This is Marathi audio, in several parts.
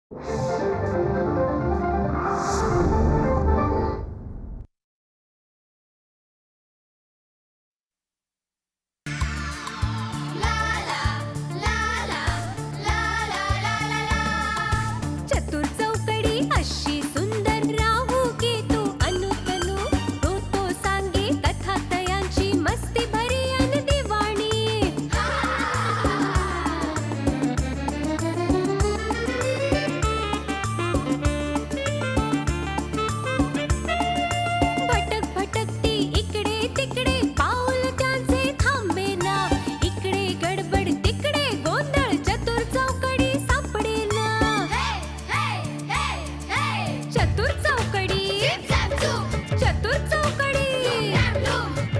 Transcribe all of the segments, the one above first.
चतुर चौकडी अशी सुंदर राहू की तू अनुतनु तो सांगे कथा तयांची मस्ती भरी अन दिवाणी भटक भटकती इकडे तिकडे पाऊल त्यांचे थांबे ना इकडे गडबड तिकडे गोंधळ चतुर चौकडी सापडेना चतुर चौकडी चतुर चौकडी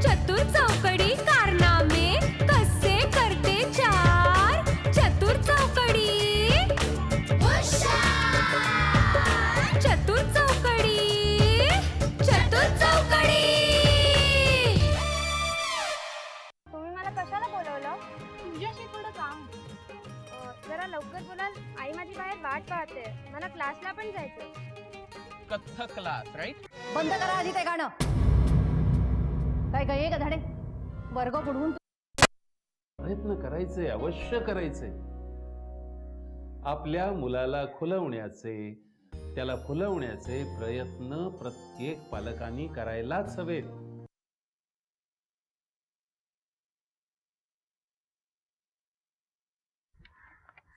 चतुर चौकडी कारनामे कसे करते चार चतुर चौकडी चतुर चौकडी चतुर चौकडी. तुम्ही मला कशाला बोलवलं? तुझ्याशी थोडं काम. जरा लवकर बोलाल, आई माझी बाहेर वाट पाहते. मला क्लासला पण जायचं. Kathak class, right? बंद करा आधी ते गाणं. काय काय का धाडे वर्ग बुडवून प्रयत्न करायचे, अवश्य करायचे. आपल्या मुलाला खुलवण्याचे, त्याला फुलवण्याचे प्रयत्न प्रत्येक पालकांनी करायलाच हवेत.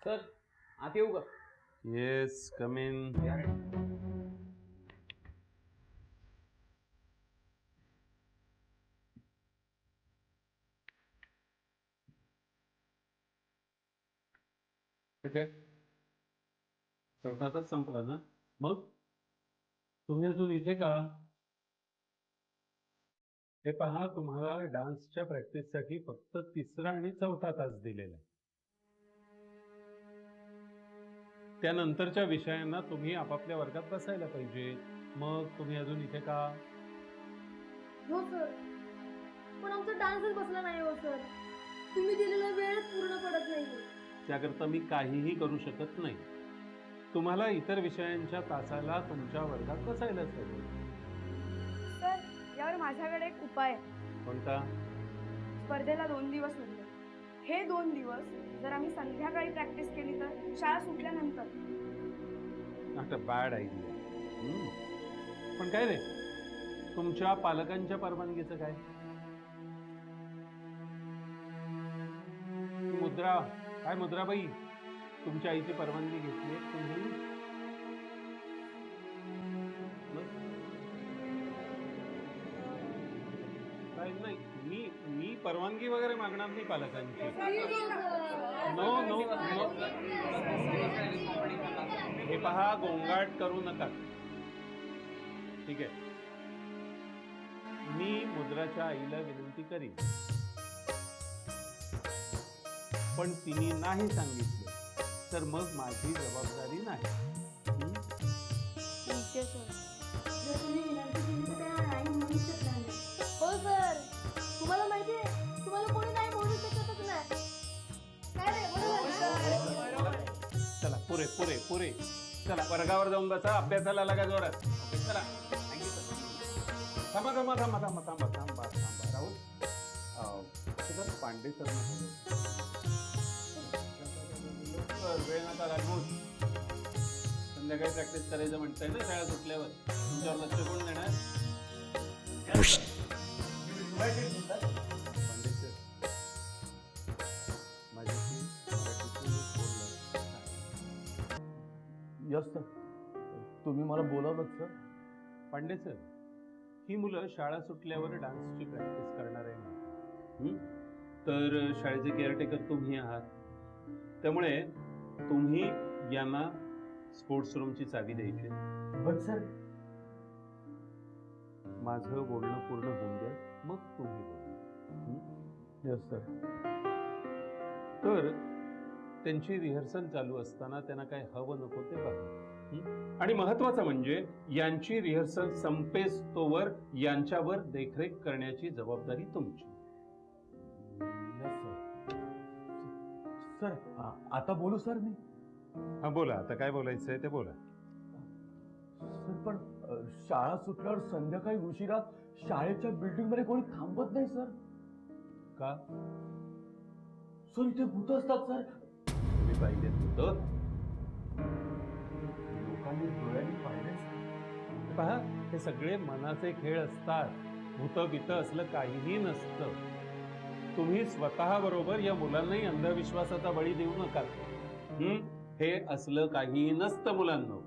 सर, आत येऊ का? Yes, come in. सगळाच संपला ना? मग तुम्ही अजून इथे का? हे पहा, तुम्हाला डान्सच्या प्रॅक्टिससाठी फक्त 3रा आणि 4था तास दिलेला आहे. त्यानंतरच्या विषयांना तुम्ही आपापल्या वर्गात बसायला पाहिजे. मग तुम्ही अजून इथे का? हो सर, पण आमचा डान्सच बसला नाही हो सर. तुम्ही दिलेला वेळच पूर्ण पडत नाही. त्याकरता मी काहीही करू शकत नाही. तुम्हाला इतर विषयांच्या तासाला तुमच्या वर्गात बसायलाच पाहिजे. सर, यावर माझ्याकडे एक उपाय आहे. कोणता? स्पर्धेला 2 दिवस उरले. हे 2 दिवस जर आम्ही संध्याकाळी प्रॅक्टिस केली तर शाळा सुटल्यानंतर. Not a bad idea. पण काय रे, तुमच्या पालकांच्या परवानगीचं काय? मुद्रा, काय मुद्राबाई, तुमच्या आईची परवानगी घेतली तुम्ही? काय नाही, मी परवानगी वगैरे मागणार नाही पालकांची. No no no. हे पहा, गोंगाट करू नका. ठीक आहे, मी मुद्राच्या आईला विनंती करीन, पण तिने नाही सांगितलं तर मग माझी जबाबदारी नाही. ठीक आहे सर. जर तुम्ही विनंती केली तर त्या नाही म्हणू शकणार नाही. हो सर, तुम्हाला माहिती आहे, तुम्हाला कोणी नाही म्हणू शकतच नाही. काय रे, बरोबर? चला, पुरे पुरे पुरे. चला, वर्गावर जाऊन बसा, अभ्यासाला लागा जोरात. चला, थँक्यू सर. थांबा थांबा थांबा थांबा थांबा थांबा थांबा राहुल, पांडे सर वेळ नका घालवून. संध्याकाळी प्रॅक्टिस करायचं म्हणताय ना शाळा सुटल्यावर. तुमच्यावर लक्ष कोण देणार? पांडे सर, माझ्याशी मराठीतून बोलणार. यस सर, तुम्ही मला बोलावलं सर. पांडे सर, ही मुलं शाळा सुटल्यावर डान्सची प्रॅक्टिस करणार आहे ना? तर शाळेचे केअरटेकर तुम्ही आहात, त्यामुळे तुम्ही यांना स्पोर्ट्स रूमची चावी द्यायची. बट सर, माझं बोलणं पूर्ण होऊन द्या, मग तुम्ही बोला. Yes sir. तर त्यांची रिहर्सल चालू असताना त्यांना काय हवं नको ते बघा. आणि महत्वाचं म्हणजे यांची रिहर्सल संपेस्तोवर यांच्यावर देखरेख करण्याची जबाबदारी तुमची. Yes sir. सर, आता बोलू सर मी? हा बोला, आता काय बोलायचंय ते बोला. सर पण शाळा सुटल्यावर संध्याकाळी उशिरा शाळेच्या बिल्डिंग मध्ये कोणी थांबत नाही सर. का? सर इथे भूत असतात सर. तुम्ही पाहिजे होतं. लोकांनी डोळ्यांनी पाहिले. पहा, हे सगळे मनाचे खेळ असतात. भूत बित असलं काहीही नसतं. तुम्ही स्वतः बरोबर या मुलांनाही अंधविश्वासाचा बळी देऊ नका. हे असलं काहीही नसतं मुलांनो.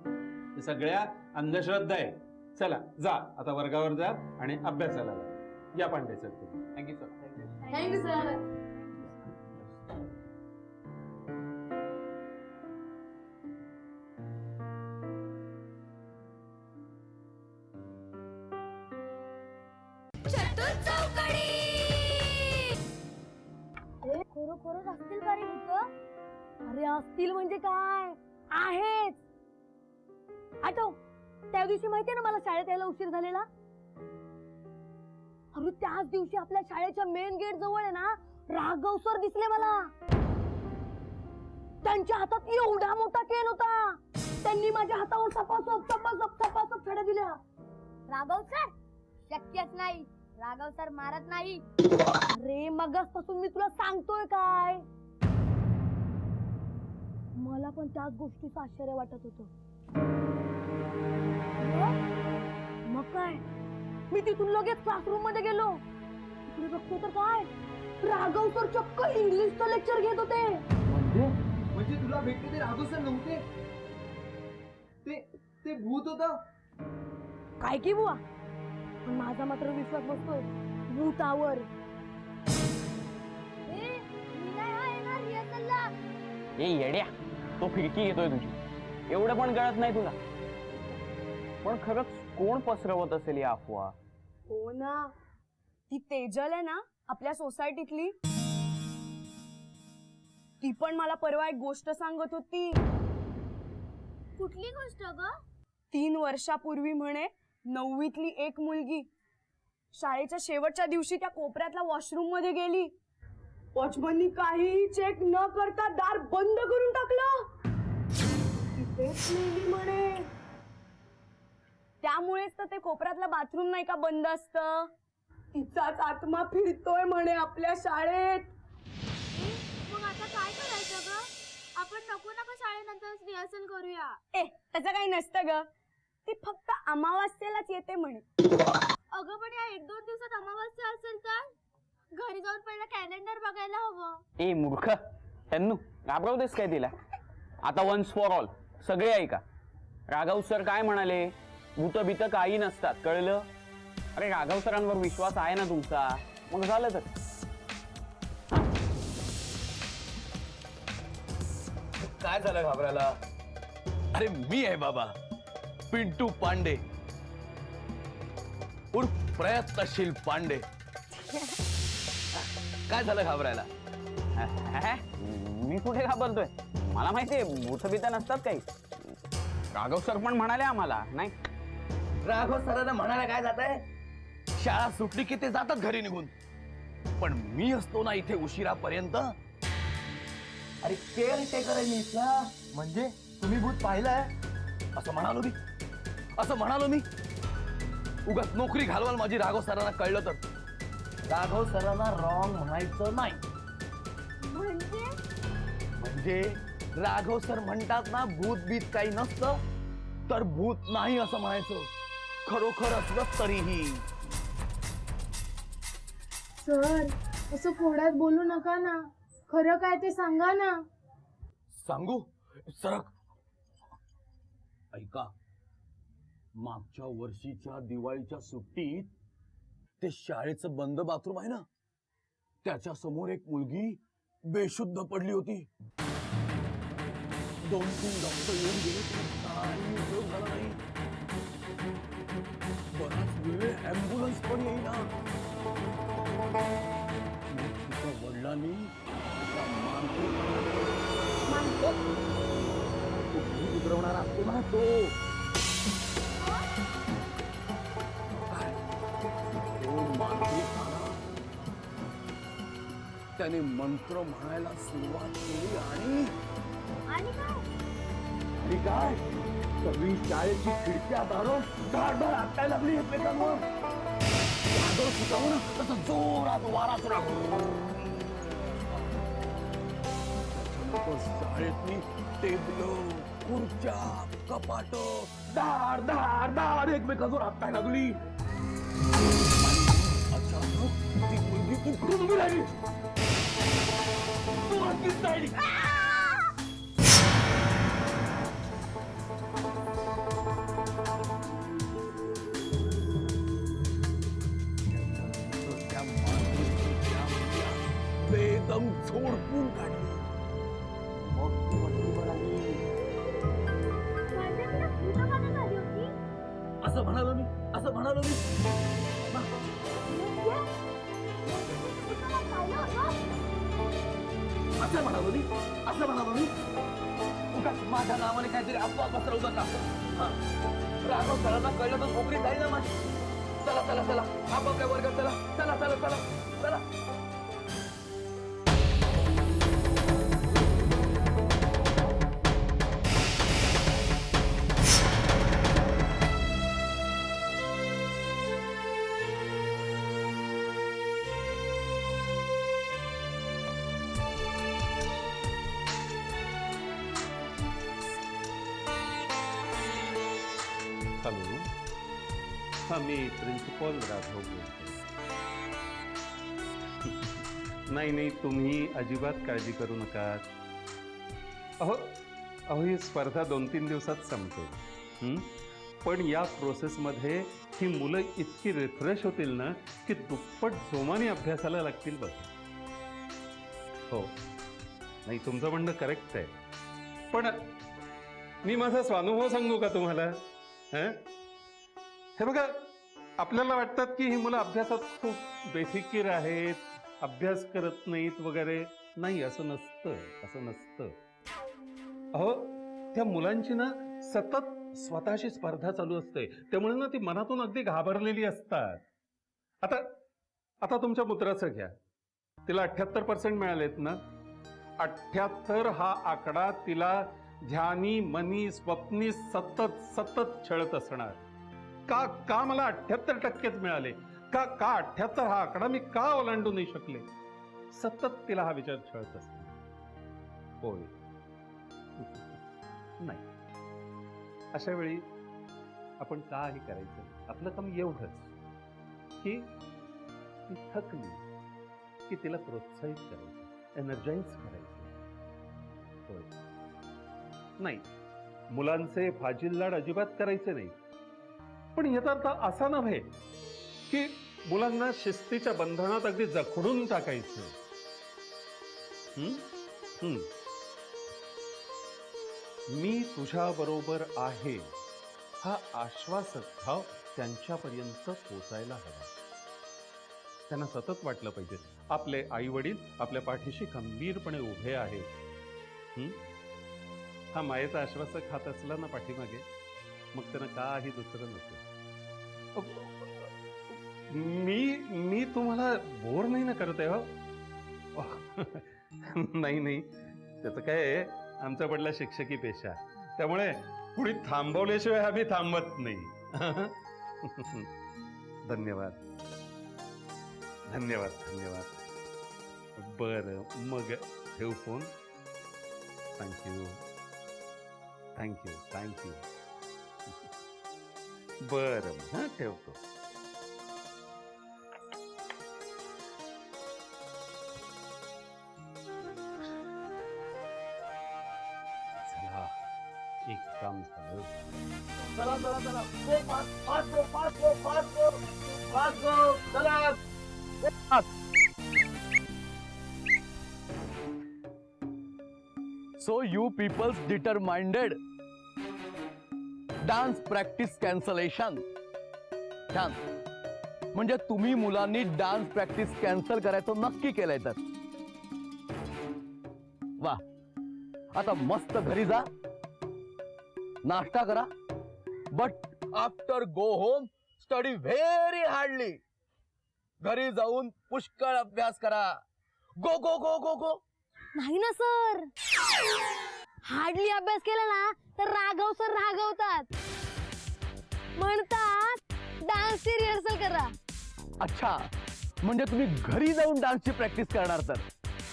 हे सगळ्या अंधश्रद्धा आहे. चला जा, आता वर्गावर जा आणि अभ्यासाला जा. या पांडे सर तुम्ही. Thank you sir. Thank you sir. चतुर चौकडी. खरोखरच असतील का रे भूत? अरे असतील म्हणजे काय, आहेच. आठव, त्या दिवशी माहितीये ना मला शाळेत यायला उशीर झालेला. अरे त्याच दिवशी आपल्या शाळेच्या मेन गेट जवळ आहे ना राघव सर दिसले मला. त्यांच्या हातात एवढा मोठा केन होता. त्यांनी माझ्या हातावर सपासप सपासप सपासप छड्या दिल्या. राघव सर शक्यच नाही, राघव सर मारत नाही. अरे मगाचपासून मी तुला सांगतोय काय. मला पण त्याच गोष्टीचं आश्चर्य वाटत होतं. मग काय, मी तिथून लगेच क्लासरूम मध्ये गेलो. तिकडे बघतो तर काय, राघव सर चक्क इंग्लिशचं लेक्चर घेत होते. म्हणजे तुला भेटले ते राघव सर नव्हते, ते भूत होतं. काय की बुवा, पण माझा मात्र विश्वास बसतो भूतावर. मी नाही हा येणार रिहर्सलला. ए येड्या, तो खिडकी घेतोय तुझी. एवढं पण कळत नाही तुला. पण खरंच कोण पसरवत असेल या अफवा? हो ना, ती तेजल आहे ना आपल्या सोसायटीतली, ती पण मला परवा एक गोष्ट सांगत होती. कुठली गोष्ट ग? 3 वर्षापूर्वी म्हणे 9वीतली एक मुलगी शाळेच्या शेवटच्या दिवशी त्या कोपऱ्यातल्या वॉशरूम मध्ये गेली. वॉचमननी काहीही चेक न करता दार बंद करून टाकलं. तिथेच मेली म्हणे. त्यामुळेच तर ते कोपऱ्यातलं बाथरूम नाही का बंद असतं. तिचाच आत्मा फिरतोय म्हणे आपल्या शाळेत. मग आता काय करायचं ग? आपण नको नका शाळेनंतर रिहर्सल करूया. त्याचं काही नसतं ग, ती फक्त अमावास्येलाच येते म्हणे. अगं पण या 1-2 दिवसात अमावास्या असेल तर घरी जाऊन पहिला कॅलेंडर बघायला हवं. ए मूर्ख, त्यांनू घाबरवतेस काय तिला? आता वन्स फॉर ऑल सगळे ऐका. राघव सर काय म्हणाले? भूत भीत काही नसतात, कळलं? अरे राघव सरांवर विश्वास आहे ना तुमचा, मग झालं तर. काय झालं घाबरायला? अरे मी आहे बाबा, पिंटू पांडे उर्फ प्रयत्नशील पांडे. काय झालं घाबरायला? मी कुठे घाबरतोय? मला माहितीये भूत भीत नसतात काही. राघव सर पण म्हणाले आम्हाला. नाही, राघव सरांना म्हणायला काय जात आहे? शाळा सुटली की ते जातात घरी निघून. पण मी असतो ना इथे उशिरापर्यंत. अरे केअर टेकर आहे मी इथला. म्हणजे तुम्ही भूत पाहिलंय? असं म्हणालो मी. उगाच नोकरी घालवाल माझी राघव सरांना कळलं तर. राघव सरांना रॉंग म्हणायचं नाही. म्हणजे राघव सर म्हणतात ना भूत बीत काही नसतं, तर भूत नाही असं म्हणायचं. खरोखर असलं तरीही. सर असं खोड्यात बोलू नका ना, खरं काय ते सांगा ना. सांगू? सरक. ऐका, मागच्या वर्षीच्या दिवाळीच्या सुट्टीत ते शाळेचं बंद बाथरूम आहे ना, त्याच्या समोर एक मुलगी बेशुद्ध पडली होती. 2-3 डॉक्टर येऊन गेले, काही उपयोग झाला नाही. बराच वेळ ॲम्ब्युलन्स पण येईना. तिच्या वडिलांनी उतरवणार असतो ना तो. मांत्रिक आला, त्याने मंत्र म्हणायला सुरुवात केली आणि ही काय सगळी शाळेची खिडक्या दारून धाडधाड आपटायला लागली एकमेकांवर वादळ सुटावून तसं जोरात वारा सुरा शाळेतली टेबल खुर्च्या कपाट धाड धाड धाड एकमेकांवर आपटायला लागली अचानक ती मुलगी उठून उभी राहिली जोरात किंचाळली. त्या माणसाची त्या मुलीला बेदम झोडपून काढली. मग ती वरती म्हणाली, असं म्हणालो मी असं म्हणालो मी उगाच माझ्या नावाने काहीतरी अफवा पसरवू नका. राघव सरांना कळलं तर नोकरी जाईल ना माझी. चला चला चला आपापल्या वर्गात चला चला चला चला चला. हॅलो, हा मी प्रिन्सिपल राघव बोलतो. नाही तुम्ही अजिबात काळजी करू नका. अहो ही स्पर्धा 2-3 दिवसात संपते. पण या प्रोसेसमध्ये ही मुलं इतकी रिफ्रेश होतील ना की दुप्पट जोमाने अभ्यासाला लागतील बघ. हो नाही तुमचं म्हणणं करेक्ट आहे. पण मी माझा स्वानुभव सांगू का तुम्हाला? हे बघा आपल्याला वाटतात की ही मुलं अभ्यासात खूप बेफिकीर आहेत, अभ्यास करत नाहीत वगैरे. नाही असं नसतं. अहो त्या मुलांची ना सतत स्वतःशी स्पर्धा चालू असते. त्यामुळे ना ती मनातून अगदी घाबरलेली असतात. आता तुमच्या पुत्राचं घ्या, तिला 78% मिळालेत ना. 78 हा आकडा तिला ध्यानी मनी स्वप्नी सतत छळत असणार. का मला 78% मिळाले, का 78 हा आकडा मी का ओलांडू नाही शकले. सतत तिला हा विचार छळत असणार. होय नाही अशा वेळी आपण काही करायचं. आपलं काम एवढंच की ती थकली की तिला प्रोत्साहित करायचं, एनर्जाइज करायचं. होय नाही मुलांचे फाजील लाड अजिबात करायचे नाही. पण याचा अर्थ असा नव्हे की मुलांना शिस्तीच्या बंधनात अगदी जखडून टाकायचं. मी तुझ्या बरोबर आहे हा आश्वासक भाव त्यांच्यापर्यंत पोचायला हवा. त्यांना सतत वाटलं पाहिजे आपले आई वडील आपल्या पाठीशी खंबीरपणे उभे आहेत. हा मायेचा आश्वासक हात असला ना पाठीमागे, मग त्यांना काही दुसरं नको. मी तुम्हाला बोर नाही ना करत आहे हो. नाही त्याचं काय, आमचा पडला शिक्षकी पेशा, त्यामुळे कुणी थांबवल्याशिवाय आम्ही थांबत नाही. धन्यवाद. बरं मग ठेवू फोन. थँक्यू. बरं हा ठेवतो. चला एक काम झालं. चला चला चला चला. So you people's determined dance practice cancellation. छान. म्हणजे तुम्ही मुलांनी डान्स प्रॅक्टिस कॅन्सल करायचं नक्की केलंय तर वा. आता मस्त घरी जा, नाश्ता करा, but after go home study very hardly. घरी जाऊन पुष्कळ अभ्यास करा. गो गो गो गो गो. नाही ना सर, हार्डली अभ्यास केला ना तर तर राघव सर रागवतात, म्हणतात डान्सची रिहर्सल करा. अच्छा, म्हणजे तुम्ही घरी जाऊन डान्सची प्रॅक्टिस करणार तर?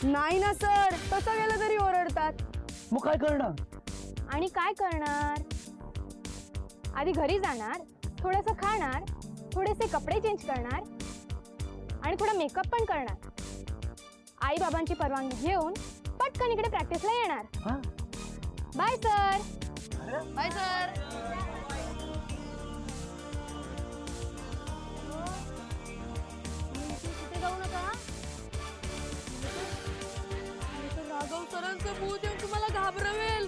नाही ना सर, तसं गेलं तरी ओरडतात. मग काय करणार? आणि काय करणार? आधी घरी जाणार, थोडंसं खाणार, थोडेसे कपडे चेंज करणार आणि थोडा मेकअप पण करणार. आई बाबांची परवानगी घेऊन पटकन इकडे प्रॅक्टिसला येणार. Bye sir. Bye sir. कुठे जाऊ नका. राघव सरांचं भूत येऊन तुम्हाला घाबरवेल.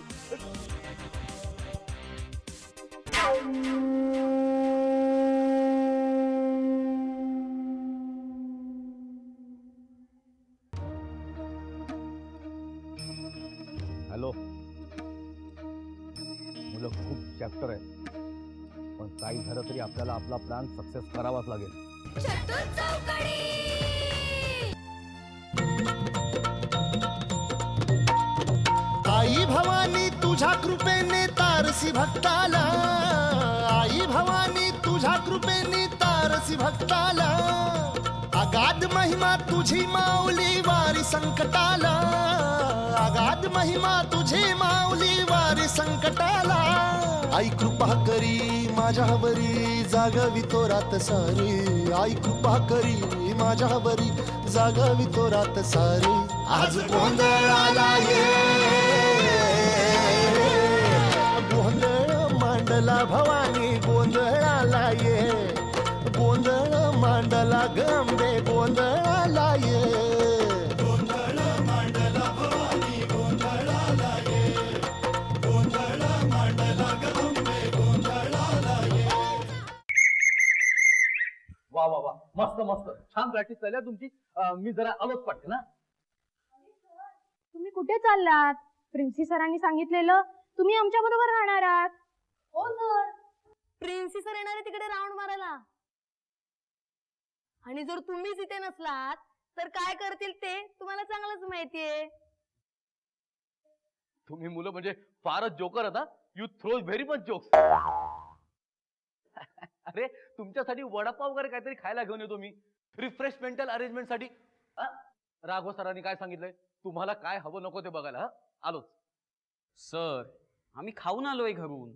हॅलो, मुलं खूप चॅप्टर आहे, पण काही झालं तरी आपल्याला आपला प्लॅन सक्सेस करावाच लागेल. चतुर चौकडी. आई भवानी तुझ्या कृपेने तारसी भक्ताला, आई भवानी तुझ्या कृपेने तारसी भक्ताला, अगाध महिमा तुझी माऊली वारी संकटाला, अगाध महिमा तुझी माऊली वारी संकटाला. आई कृपा करी माझ्यावरी जागवी तो रात सारी, आई कृपा करी माझ्यावरी जागवी तो रात सारी. आज गोंधळाला ये, गोंधळ मांडला भवानी गोंधळाला ये, गोंधळ मांडला गंबे गोंधळाला ये, गोंधळ मांडला भवानी गोंधळाला ये, गोंधळ मांडला गंबे गोंधळाला ये. वा वा वा, मस्त मस्त, छान प्रॅक्टिस झाली तुमची. मी जरा आलोच पटकन ना. तुम्ही कुठे चाललात? प्रिन्सी सरांनी सांगितलेलं तुम्ही आमच्या बरोबर राहणार आहात. हो सर, प्रिन्सी सर येणारे तिकडे राऊंड मारायला. आणि जर तुम्हीच इथे नसलात तर काय करतील ते तुम्हाला चांगलंच माहितीये. तुम्ही मुलं म्हणजे फारच जोकर आता. You throw very much jokes. अरे तुमच्यासाठी वडापाव वगैरे काहीतरी खायला घेऊन येतो मी, रिफ्रेशमेंटल अरेंजमेंट साठी. राघव सरांनी काय सांगितलंय, तुम्हाला काय हवं नको ते बघायला. आलोच. सर, आम्ही खाऊन आलोय घरून,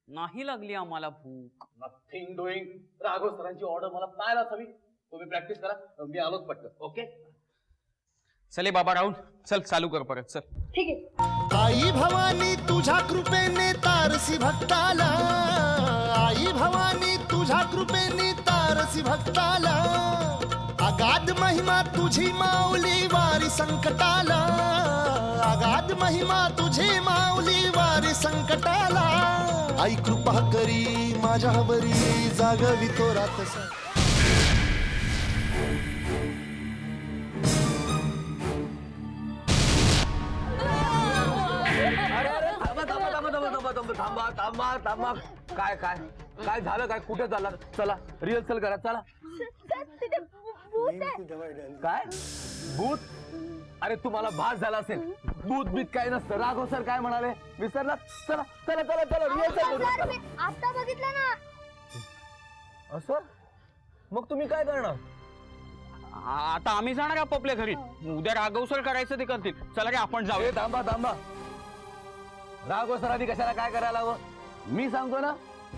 नाही लागली आम्हाला भूक. Nothing doing. राघव सरांची ऑर्डर मला पाहायलाच हवी. तुम्ही प्रॅक्टिस करा, मी आलोच पटकन. ओके. चले बाबा राहुल, चल चालू कर परत, चल. ठीक आहे. आई भवानी तुझ्या कृपेने तारसी भक्ताला, आई भवानी तुझ्या कृपेने तारसी भक्ताला, अगाध महिमा तुझी माऊली वारी संकटाला, अगाध महिमा तुझी माऊली वारी संकटाला. आई कृपा करी माझ्यावरी जागवी तो रात सारी. थांबा थांबा थांबा. काय काय काय झालं? काय कुठे चालला? चला रिहर्सल करा, चला. काय भूत? अरे तुम्हाला भास झाला असेल, भूत बीत काय नसतं. राघव सर काय म्हणाले विसरला? चला चला चला चला रिहर्सल करू. आता बघितलं ना. असं मग तुम्ही काय करणार? आता आम्ही जाणार आपापल्या घरी. उद्या राघव सर करायचं ते करतील. चला रे आपण जाऊया. थांबा थांबा. राघव सरांनी कशाला काय करायला हवं? मी सांगतो ना,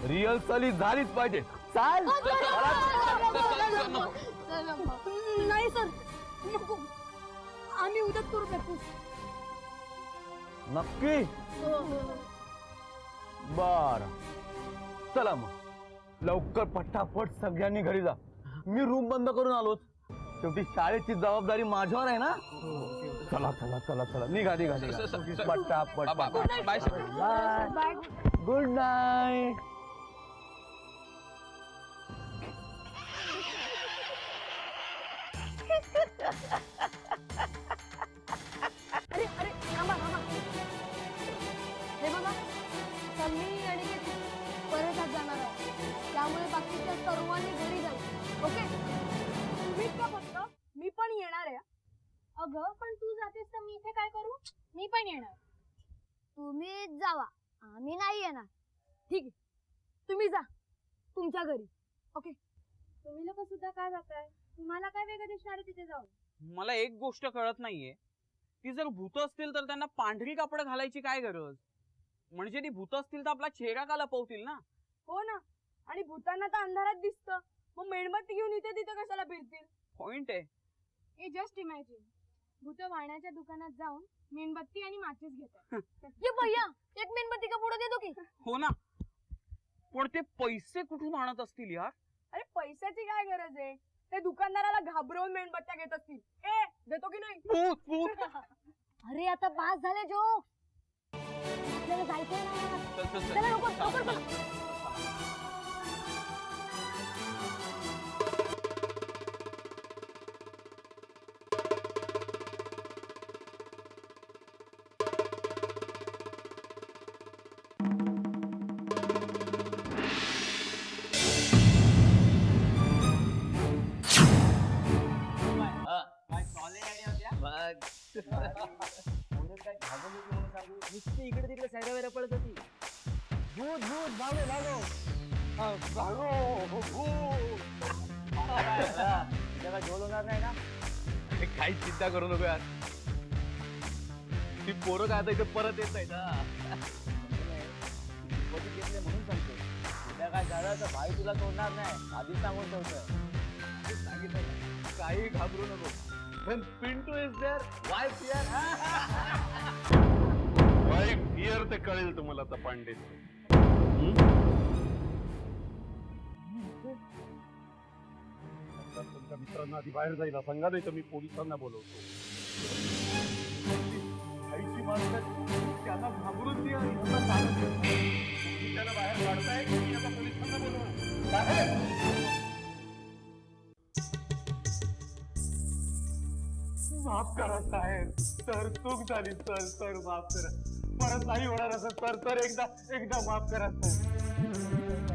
रिहर्सल झालीच पाहिजे. चाल. नाही सर, नको. आम्ही उद्याच करू प्रॅक्टिस. नक्की? बर, चला मग लवकर पटापट सगळ्यांनी घरी जा. मी रूम बंद करून आलोच. शेवटी शाळेची जबाबदारी माझ्यावर आहे ना. चला चला चला चला, निघा निघा निघा पटापट. Bye sir. Bye. Good night. अरे अरे थांबा थांबा. हे बघा, आता मी आणि परत आज जाणार आहे, त्यामुळे बाकीच्या सर्वांनी घरी जाऊ. ओके? तुम्हीच का फक्त? मी पण येणार आहे. अगं पण तू जातेस तर मी इथे काय करू? मी पण येणार. तुम्ही जावा, आम्ही नाही येणार. ठीक आहे, तुम्ही जा तुमच्या घरी. ओके. तुम्ही लोक सुद्धा काय जाताय? तुम्हाला काय वेगळं दिसणार आहे तिथे जाऊन? मला एक गोष्ट कळत नाहीये, ती जर भूत असतील तर त्यांना पांढरी कापड घालायची काय गरज? म्हणजे ती भूत असतील तर आपला चेहरा का लपवतील ना? हो ना, आणि भूतांना तर अंधारात दिसतं, मग मेणबत्ती घेऊन इथे तिथे कशाला फिरतील? पॉइंट आहे. ए जस्ट इमॅजिन, भूत वाण्याच्या दुकानात जाऊन मेणबत्ती आणि माचीस घेतात. ये भैया, एक मेणबत्ती का पुढे देतो की? हो ना, पण ते पैसे कुठून आणत असतील यार? अरे पैशाची काय गरज आहे? ते दुकानदाराला घाबरवून मेणबत्त्या घेत असतील. ए देतो की नाही? भूत भूत. अरे आता पास झाले जोक, आपल्याला जायचंय ना. चला लवकर, लवकर चला. नुसती इकडे तिकडे सायरा वैरा पळत होती. भूत भूत भागो भागो जगा झोल होणार नाही ना. काही चिंता करू नको यार, ती पोरं काय आता इथे परत येत नाही ना. डिपॉझिट घेतले म्हणून सांगतो, उद्या काय झालं तर भाई तुला सोडणार नाही, आधीच सांगून ठेवतोय. सांगितलं ना, काही घाबरू नको. When Pinto is there, why fear? Y fear ते कळेल तुम्हाला आता पांडे. तुमच्या मित्रांना आधी बाहेर जायला सांगा, नाही तर मी पोलिसांना बोलवतो. आईची माणसं त्यांना घाबरून द्या, इथनं चालत नाही. तुम्ही त्याला बाहेर काढताय, मी आता पोलिसांना बोलवतो. बाहेर माफ करा साहेब, सर चूक झाली सर, सर माफ करा. परत नाही होणार असं सर, एकदा माफ करा सर.